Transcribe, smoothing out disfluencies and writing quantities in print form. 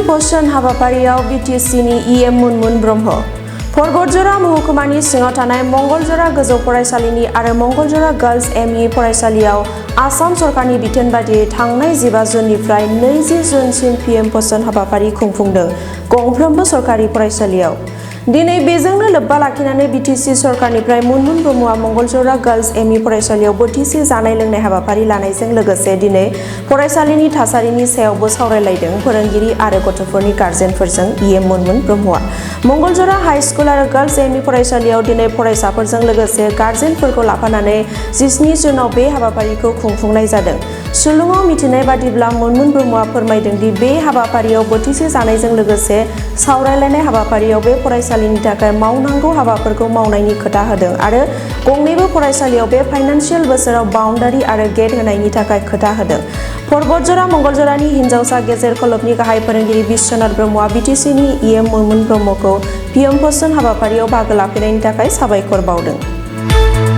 पोषण हाबाफारियाव बिटिसिनि इएम मुनमुन ब्रह्म परबतजरा महकुमानि सिङाव थानाय मंगलजरा गोजौ फरायसालिनि आरो मंगलजरा गार्लस एमइ फरायसालियाव आसाम सरकारनि बिथोन बादियै थांनाय 15 जुननिफ्राय 20 जुनसिम पीएम पोषण हाबाफारि खुंफुंदों गंफ्रोमबो सरकारि फरायसालियाव। दिनै बेजोंनो लोब्बा लाखिनानै बिटिसि सरकारनिफ्राय मुनमुन ब्रह्मआ मंगलजरा गार्लस एमइ फरायसालियाव बोथिसे जानाय लोंनाय हाबाफारि लानायजों लोगोसे दिनै फरायसालिनि थासारिनि सायावबो सावरायलायदों फोरोंगिरि आरो गथ'फोरनि गार्जेनफोरजों इएम मुनमुन ब्रह्मआ। मंगलजरा हाई स्कुल आरो गार्लस एमइ फरायसालियाव दिनै फरायसाफोरजों लोगोसे गार्जेनफोरखौ लाफानानै 17 जुनाव बे हाबाफारिखौ खुंफुंनाय जादों। सुलुङाव मिथिनाय बादिब्ला मुनमुन ब्रह्मआ फोरमायदों दि बे हाबाफारियाव बोथिसे जानायजों लोगोसे सावरायलायनाय हाबाफारियाव बे फरायसालिनि थाखाय मावनांगौ हाबाफोरखौ मावनायनि खोथा होदों आरो गंनैबो फरायसालियाव बे फाइनान्सियेल बोसोराव बाउन्डारि आरो गेट होनायनि थाखाय खोथा होदों। परबतजरा मंगलजरानि हिन्जावसा गेजेर खलबनि गाहाय फोरोंगिरि बिश्वनाथ ब्रह्मआ बिटिसिनि इएम मुनमुन ब्रह्मखौ पीएम पोषण हाबाफारियाव बाहागो लाफैनायनि थाखाय साबायखर बावदों।